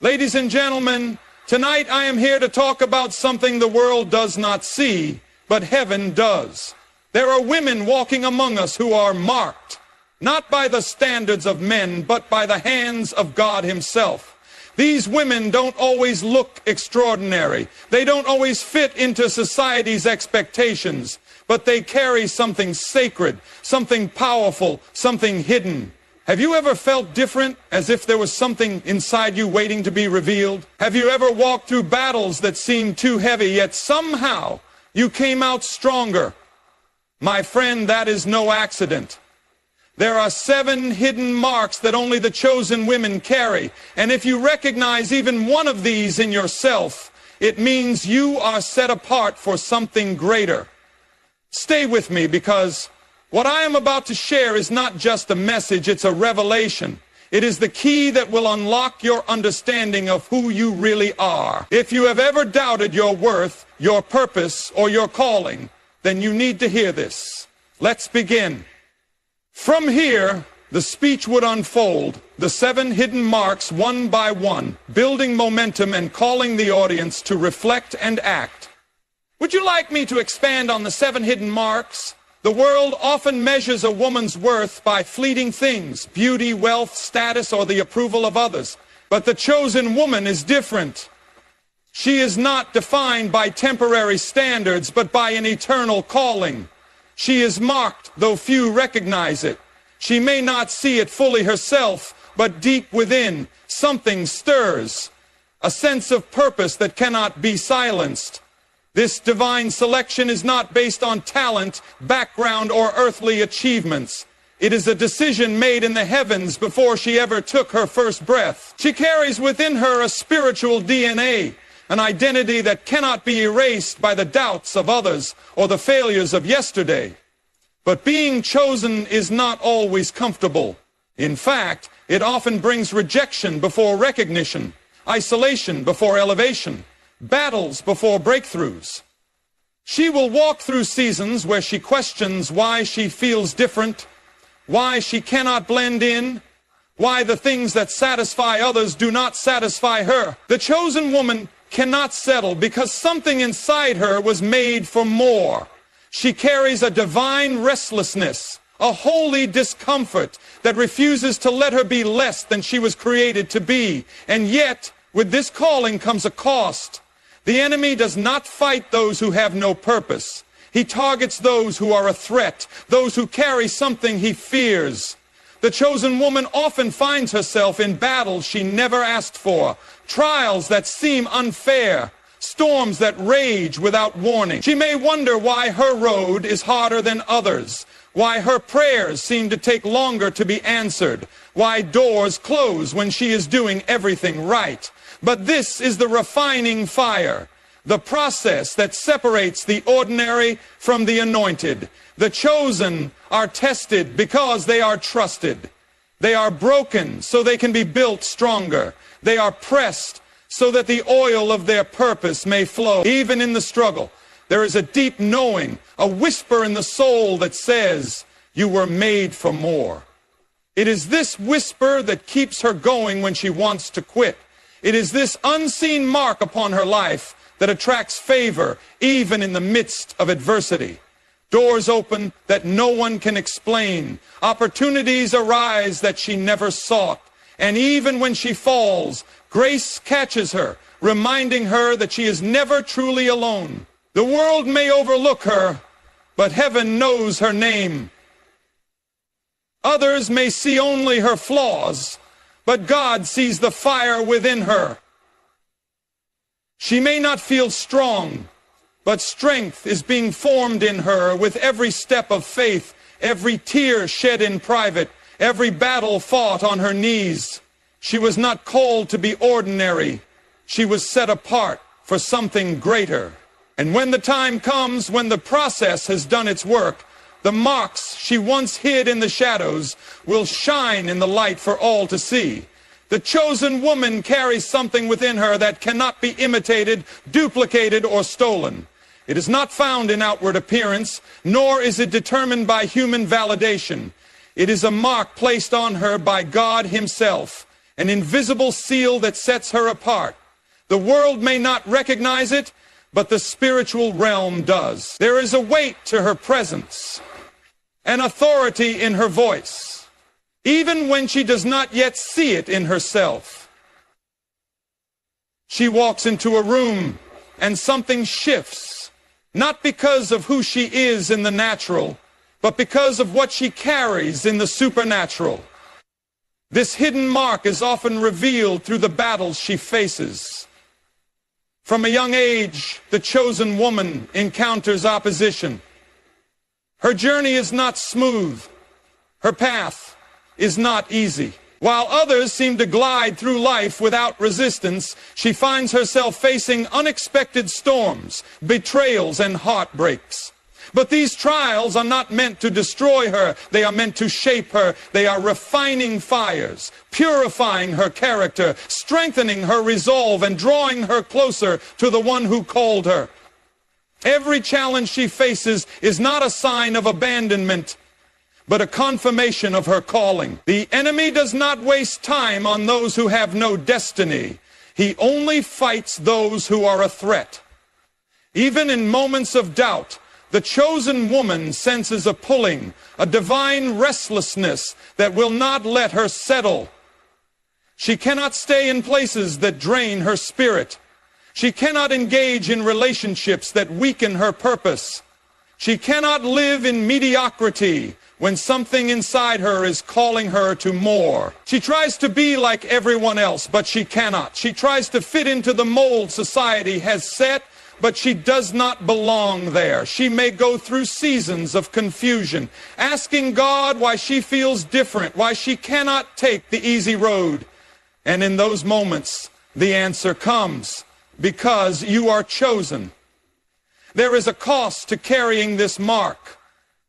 Ladies and gentlemen, tonight I am here to talk about something the world does not see, but heaven does. There are women walking among us who are marked, not by the standards of men, but by the hands of God Himself. These women don't always look extraordinary. They don't always fit into society's expectations, but they carry something sacred, something powerful, something hidden. Have you ever felt different, as if there was something inside you waiting to be revealed? Have you ever walked through battles that seemed too heavy, yet somehow you came out stronger? My friend, that is no accident. There are 7 hidden marks that only the chosen women carry, and if you recognize even one of these in yourself, it means you are set apart for something greater. Stay with me, because what I am about to share is not just a message, it's a revelation. It is the key that will unlock your understanding of who you really are. If you have ever doubted your worth, your purpose, or your calling, then you need to hear this. Let's begin. From here, the speech would unfold, the 7 hidden marks one by one, building momentum and calling the audience to reflect and act. Would you like me to expand on the 7 hidden marks? The world often measures a woman's worth by fleeting things, beauty, wealth, status, or the approval of others. But the chosen woman is different. She is not defined by temporary standards, but by an eternal calling. She is marked, though few recognize it. She may not see it fully herself, but deep within, something stirs, a sense of purpose that cannot be silenced. This divine selection is not based on talent, background, or earthly achievements. It is a decision made in the heavens before she ever took her first breath. She carries within her a spiritual DNA, an identity that cannot be erased by the doubts of others or the failures of yesterday. But being chosen is not always comfortable. In fact, it often brings rejection before recognition, isolation before elevation, battles before breakthroughs. She will walk through seasons where she questions why she feels different, why she cannot blend in, why the things that satisfy others do not satisfy her. The chosen woman cannot settle because something inside her was made for more. She carries a divine restlessness, a holy discomfort that refuses to let her be less than she was created to be. And yet, with this calling comes a cost. The enemy does not fight those who have no purpose. He targets those who are a threat, those who carry something he fears. The chosen woman often finds herself in battles she never asked for, trials that seem unfair, storms that rage without warning. She may wonder why her road is harder than others, why her prayers seem to take longer to be answered, why doors close when she is doing everything right. But this is the refining fire, the process that separates the ordinary from the anointed. The chosen are tested because they are trusted. They are broken so they can be built stronger. They are pressed so that the oil of their purpose may flow. Even in the struggle, there is a deep knowing, a whisper in the soul that says, "You were made for more." It is this whisper that keeps her going when she wants to quit. It is this unseen mark upon her life that attracts favor even in the midst of adversity. Doors open that no one can explain. Opportunities arise that she never sought. And even when she falls, grace catches her, reminding her that she is never truly alone. The world may overlook her, but heaven knows her name. Others may see only her flaws, but God sees the fire within her. She may not feel strong, but strength is being formed in her with every step of faith, every tear shed in private, every battle fought on her knees. She was not called to be ordinary. She was set apart for something greater. And when the time comes, when the process has done its work, the marks she once hid in the shadows will shine in the light for all to see. The chosen woman carries something within her that cannot be imitated, duplicated, or stolen. It is not found in outward appearance, nor is it determined by human validation. It is a mark placed on her by God Himself. an invisible seal that sets her apart. The world may not recognize it, but the spiritual realm does. There is a weight to her presence, an authority in her voice, even when she does not yet see it in herself. She walks into a room and something shifts, not because of who she is in the natural, but because of what she carries in the supernatural. This hidden mark is often revealed through the battles she faces. From a young age, the chosen woman encounters opposition. Her journey is not smooth. Her path is not easy. While others seem to glide through life without resistance, she finds herself facing unexpected storms, betrayals, and heartbreaks. But these trials are not meant to destroy her. They are meant to shape her. They are refining fires, purifying her character, strengthening her resolve, and drawing her closer to the one who called her. Every challenge she faces is not a sign of abandonment, but a confirmation of her calling. The enemy does not waste time on those who have no destiny. He only fights those who are a threat. Even in moments of doubt, the chosen woman senses a pulling, a divine restlessness that will not let her settle. She cannot stay in places that drain her spirit. She cannot engage in relationships that weaken her purpose. She cannot live in mediocrity when something inside her is calling her to more. She tries to be like everyone else, but she cannot. She tries to fit into the mold society has set, but she does not belong there. She may go through seasons of confusion, asking God why she feels different, why she cannot take the easy road. And in those moments, the answer comes, because you are chosen. There is a cost to carrying this mark.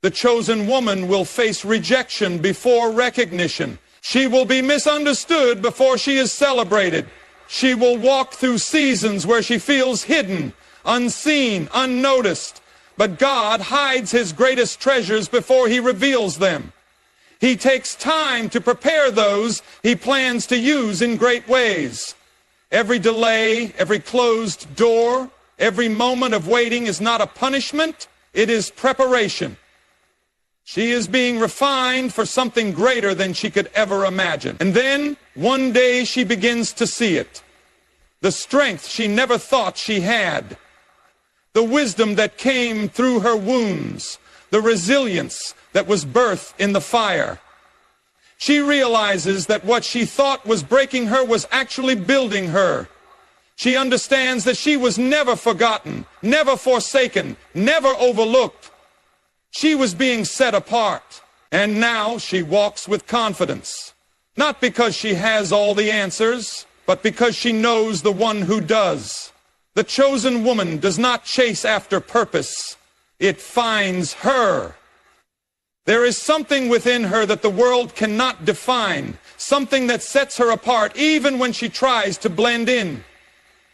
The chosen woman will face rejection before recognition. She will be misunderstood before she is celebrated. She will walk through seasons where she feels hidden, unseen, unnoticed. But God hides his greatest treasures before he reveals them. He takes time to prepare those he plans to use in great ways. Every delay, every closed door, every moment of waiting is not a punishment, it is preparation. She is being refined for something greater than she could ever imagine. And then, one day, she begins to see it. The strength she never thought she had. The wisdom that came through her wounds. The resilience that was birthed in the fire. She realizes that what she thought was breaking her was actually building her. She understands that she was never forgotten, never forsaken, never overlooked. She was being set apart, and now she walks with confidence. Not because she has all the answers, but because she knows the one who does. The chosen woman does not chase after purpose. It finds her. There is something within her that the world cannot define, something that sets her apart even when she tries to blend in.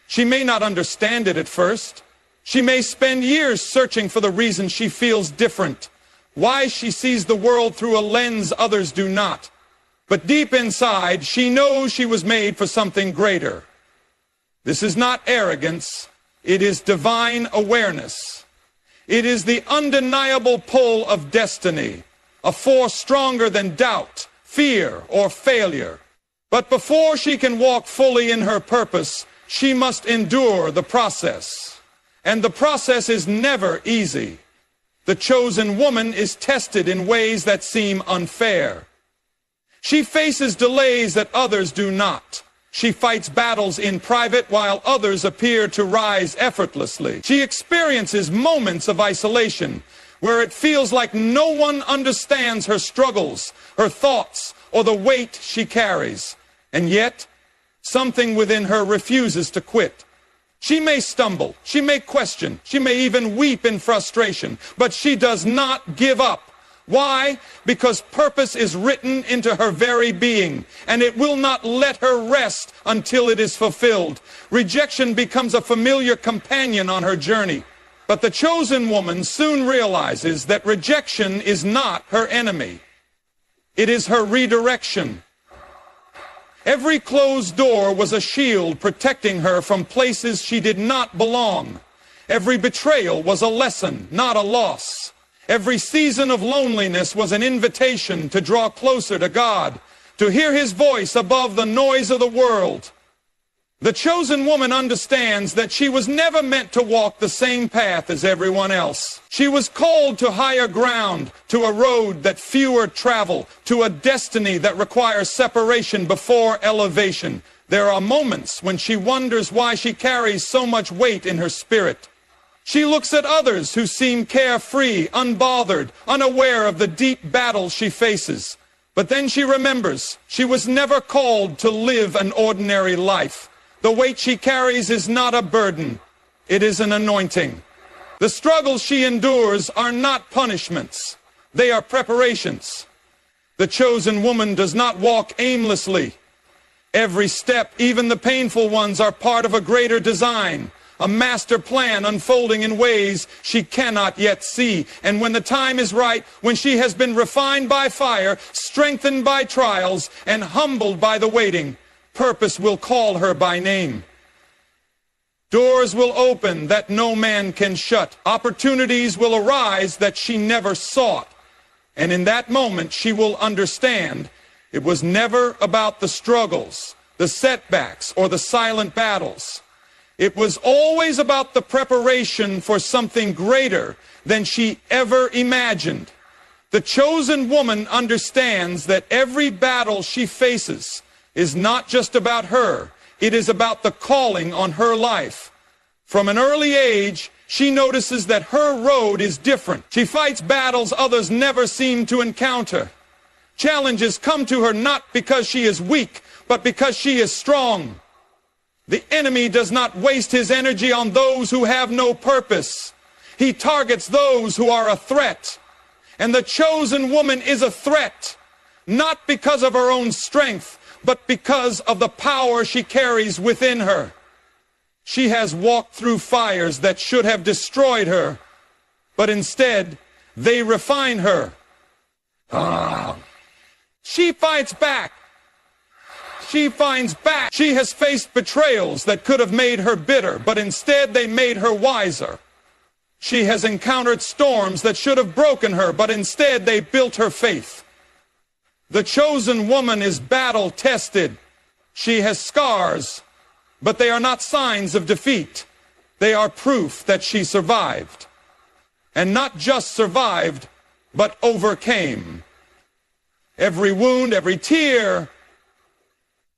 She may not understand it at first. She may spend years searching for the reason she feels different, why she sees the world through a lens others do not. But deep inside, she knows she was made for something greater. This is not arrogance. It is divine awareness. It is the undeniable pull of destiny, a force stronger than doubt, fear, or failure. But before she can walk fully in her purpose, she must endure the process. And the process is never easy. The chosen woman is tested in ways that seem unfair. She faces delays that others do not. She fights battles in private while others appear to rise effortlessly. She experiences moments of isolation where it feels like no one understands her struggles, her thoughts, or the weight she carries. And yet, something within her refuses to quit. She may stumble, she may question, she may even weep in frustration, but she does not give up. Why? Because purpose is written into her very being, and it will not let her rest until it is fulfilled. Rejection becomes a familiar companion on her journey. But the chosen woman soon realizes that rejection is not her enemy. It is her redirection. Every closed door was a shield protecting her from places she did not belong. Every betrayal was a lesson, not a loss. Every season of loneliness was an invitation to draw closer to God, to hear His voice above the noise of the world. The chosen woman understands that she was never meant to walk the same path as everyone else. She was called to higher ground, to a road that fewer travel, to a destiny that requires separation before elevation. There are moments when she wonders why she carries so much weight in her spirit. She looks at others who seem carefree, unbothered, unaware of the deep battles she faces. But then she remembers she was never called to live an ordinary life. The weight she carries is not a burden. It is an anointing. The struggles she endures are not punishments. They are preparations. The chosen woman does not walk aimlessly. Every step, even the painful ones, are part of a greater design, a master plan unfolding in ways she cannot yet see. And when the time is right, when she has been refined by fire, strengthened by trials, and humbled by the waiting, purpose will call her by name. Doors will open that no man can shut. Opportunities will arise that she never sought. And in that moment, she will understand it was never about the struggles, the setbacks, or the silent battles. It was always about the preparation for something greater than she ever imagined. The chosen woman understands that every battle she faces is not just about her. It is about the calling on her life. From an early age, she notices that her road is different. She fights battles others never seem to encounter. Challenges come to her not because she is weak, but because she is strong. The enemy does not waste his energy on those who have no purpose. He targets those who are a threat. And the chosen woman is a threat, not because of her own strength, but because of the power she carries within her. She has walked through fires that should have destroyed her, but instead, they refine her. She fights back. She finds back. She has faced betrayals that could have made her bitter, but instead they made her wiser. She has encountered storms that should have broken her, but instead they built her faith. The chosen woman is battle-tested. She has scars, but they are not signs of defeat. They are proof that she survived. And not just survived, but overcame. Every wound, every tear,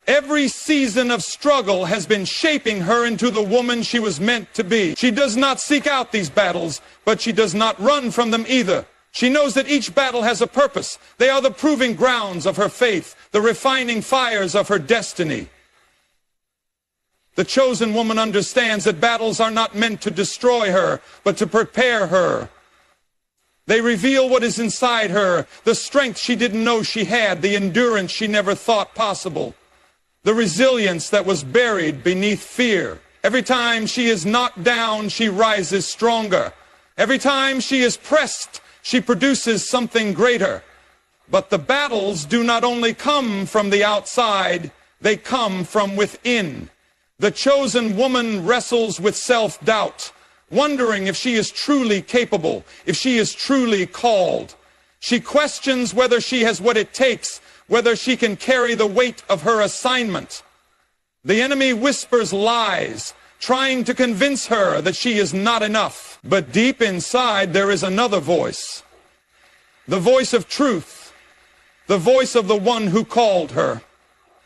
every season of struggle has been shaping her into the woman she was meant to be. She does not seek out these battles, but she does not run from them either. She knows that each battle has a purpose. They are the proving grounds of her faith, the refining fires of her destiny. The chosen woman understands that battles are not meant to destroy her, but to prepare her. They reveal what is inside her, the strength she didn't know she had, the endurance she never thought possible, the resilience that was buried beneath fear. Every time she is knocked down, she rises stronger. Every time she is pressed, she produces something greater. But the battles do not only come from the outside, they come from within. The chosen woman wrestles with self-doubt, wondering if she is truly capable, if she is truly called. She questions whether she has what it takes, whether she can carry the weight of her assignment. The enemy whispers lies, trying to convince her that she is not enough. But deep inside there is another voice. The voice of truth. The voice of the one who called her.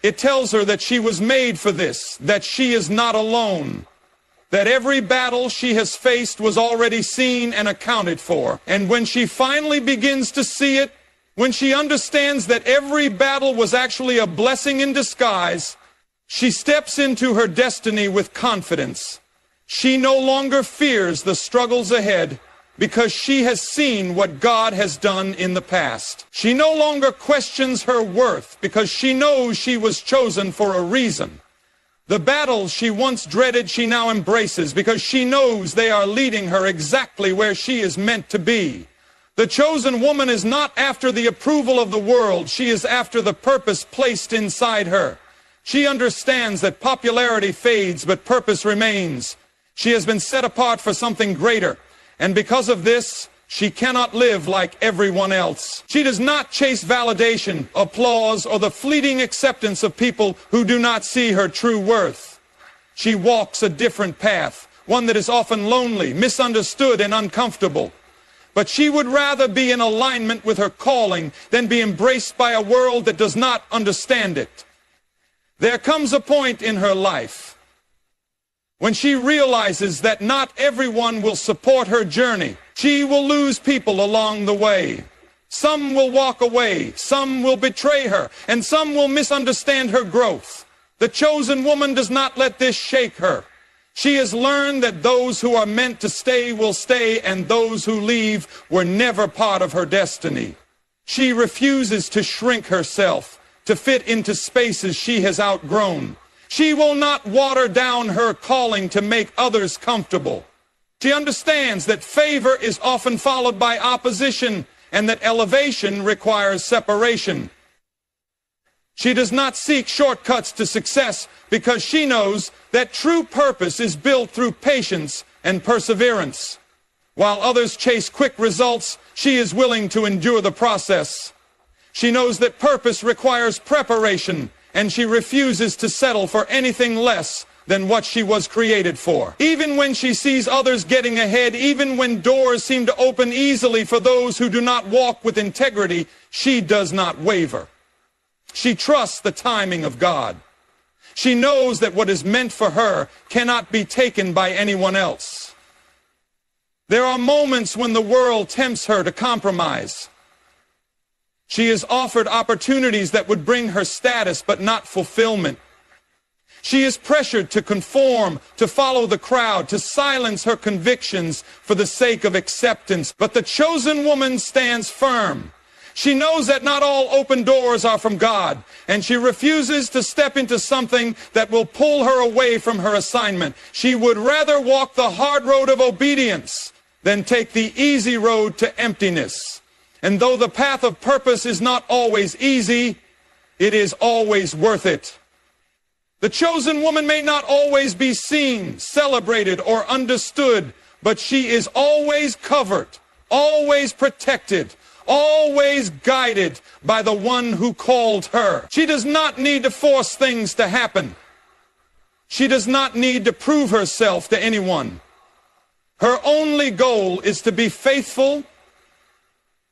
It tells her that she was made for this, that she is not alone, that every battle she has faced was already seen and accounted for. And when she finally begins to see it, when she understands that every battle was actually a blessing in disguise, she steps into her destiny with confidence. She no longer fears the struggles ahead because she has seen what God has done in the past. She no longer questions her worth because she knows she was chosen for a reason. The battles she once dreaded, she now embraces because she knows they are leading her exactly where she is meant to be. The chosen woman is not after the approval of the world. She is after the purpose placed inside her. She understands that popularity fades, but purpose remains. She has been set apart for something greater, and because of this, she cannot live like everyone else. She does not chase validation, applause, or the fleeting acceptance of people who do not see her true worth. She walks a different path, one that is often lonely, misunderstood, and uncomfortable. But she would rather be in alignment with her calling than be embraced by a world that does not understand it. There comes a point in her life when she realizes that not everyone will support her journey. She will lose people along the way. Some will walk away, some will betray her, and some will misunderstand her growth. The chosen woman does not let this shake her. She has learned that those who are meant to stay will stay, and those who leave were never part of her destiny. She refuses to shrink herself to fit into spaces she has outgrown. She will not water down her calling to make others comfortable. She understands that favor is often followed by opposition and that elevation requires separation. She does not seek shortcuts to success because she knows that true purpose is built through patience and perseverance. While others chase quick results, she is willing to endure the process. She knows that purpose requires preparation, and she refuses to settle for anything less than what she was created for. Even when she sees others getting ahead, even when doors seem to open easily for those who do not walk with integrity, she does not waver. She trusts the timing of God. She knows that what is meant for her cannot be taken by anyone else. There are moments when the world tempts her to compromise. She is offered opportunities that would bring her status but not fulfillment. She is pressured to conform, to follow the crowd, to silence her convictions for the sake of acceptance. But the chosen woman stands firm. She knows that not all open doors are from God, and she refuses to step into something that will pull her away from her assignment. She would rather walk the hard road of obedience than take the easy road to emptiness. And though the path of purpose is not always easy, it is always worth it. The chosen woman may not always be seen, celebrated, or understood, but she is always covered, always protected, always guided by the one who called her. She does not need to force things to happen. She does not need to prove herself to anyone. Her only goal is to be faithful,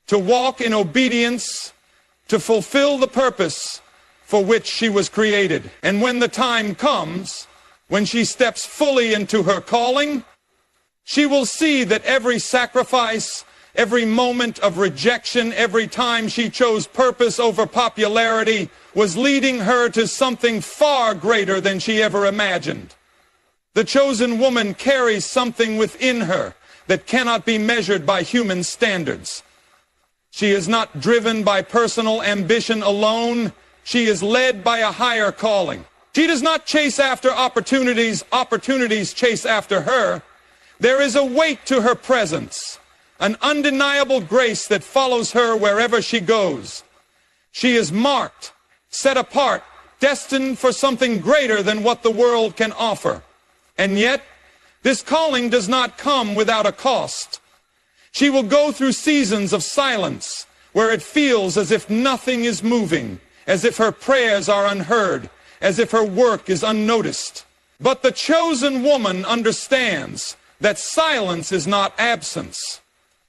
to walk in obedience, to fulfill the purpose for which she was created. And when the time comes, when she steps fully into her calling, she will see that every sacrifice, every moment of rejection, every time she chose purpose over popularity, was leading her to something far greater than she ever imagined. The chosen woman carries something within her that cannot be measured by human standards. She is not driven by personal ambition alone. She is led by a higher calling. She does not chase after opportunities. Opportunities chase after her. There is a weight to her presence, an undeniable grace that follows her wherever she goes. She is marked, set apart, destined for something greater than what the world can offer. And yet, this calling does not come without a cost. She will go through seasons of silence where it feels as if nothing is moving, as if her prayers are unheard, as if her work is unnoticed. But the chosen woman understands that silence is not absence.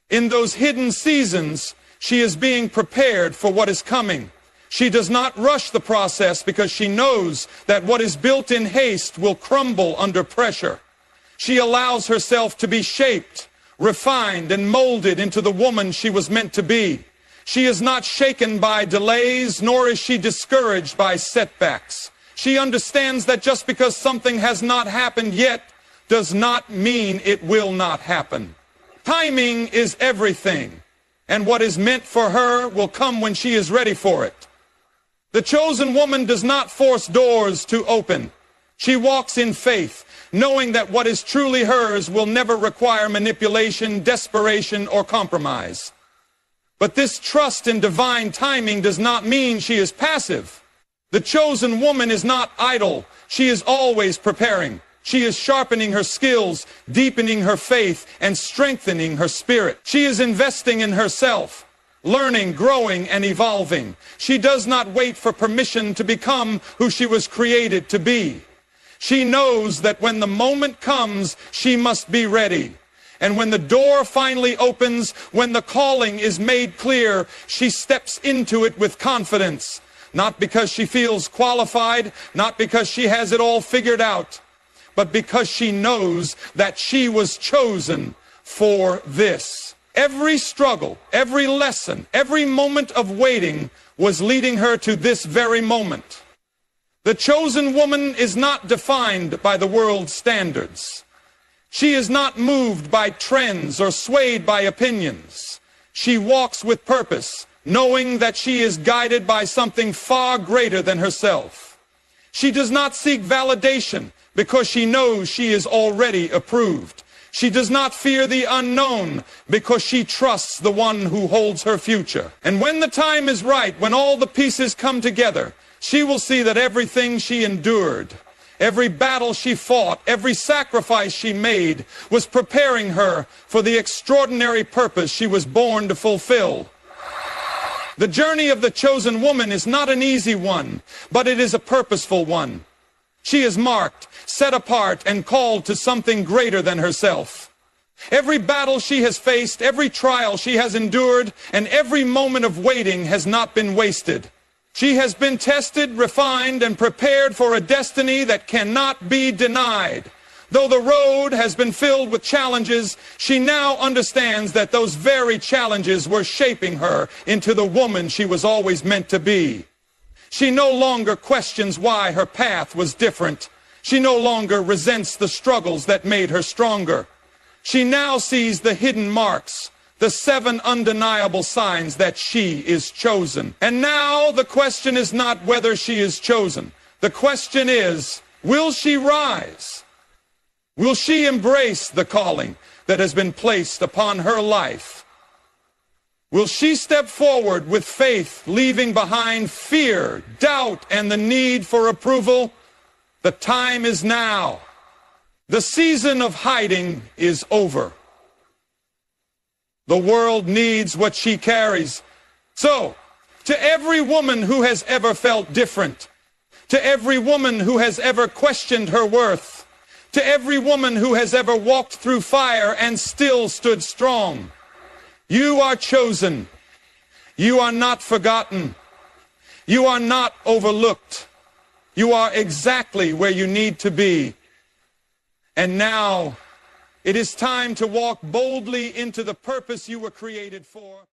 In those hidden seasons, she is being prepared for what is coming. She does not rush the process because she knows that what is built in haste will crumble under pressure. She allows herself to be shaped, refined, and molded into the woman she was meant to be. She is not shaken by delays, nor is she discouraged by setbacks. She understands that just because something has not happened yet does not mean it will not happen. Timing is everything, and what is meant for her will come when she is ready for it. The chosen woman does not force doors to open. She walks in faith, knowing that what is truly hers will never require manipulation, desperation, or compromise. But this trust in divine timing does not mean she is passive. The chosen woman is not idle. She is always preparing. She is sharpening her skills, deepening her faith, and strengthening her spirit. She is investing in herself, learning, growing, and evolving. She does not wait for permission to become who she was created to be. She knows that when the moment comes, she must be ready. And when the door finally opens, when the calling is made clear, she steps into it with confidence. Not because she feels qualified, not because she has it all figured out, but because she knows that she was chosen for this. Every struggle, every lesson, every moment of waiting was leading her to this very moment. The chosen woman is not defined by the world's standards. She is not moved by trends or swayed by opinions. She walks with purpose, knowing that she is guided by something far greater than herself. She does not seek validation because she knows she is already approved. She does not fear the unknown because she trusts the one who holds her future. And when the time is right, when all the pieces come together, she will see that everything she endured, every battle she fought, every sacrifice she made was preparing her for the extraordinary purpose she was born to fulfill. The journey of the chosen woman is not an easy one, but it is a purposeful one. She is marked, set apart, and called to something greater than herself. Every battle she has faced, every trial she has endured, and every moment of waiting has not been wasted. She has been tested, refined, and prepared for a destiny that cannot be denied. Though the road has been filled with challenges, she now understands that those very challenges were shaping her into the woman she was always meant to be. She no longer questions why her path was different. She no longer resents the struggles that made her stronger. She now sees the hidden marks, the 7 undeniable signs that she is chosen. And now the question is not whether she is chosen. The question is, will she rise? Will she embrace the calling that has been placed upon her life? Will she step forward with faith, leaving behind fear, doubt, and the need for approval? The time is now. The season of hiding is over. The world needs what she carries. So, to every woman who has ever felt different, to every woman who has ever questioned her worth, to every woman who has ever walked through fire and still stood strong, you are chosen. You are not forgotten. You are not overlooked. You are exactly where you need to be. And now, it is time to walk boldly into the purpose you were created for.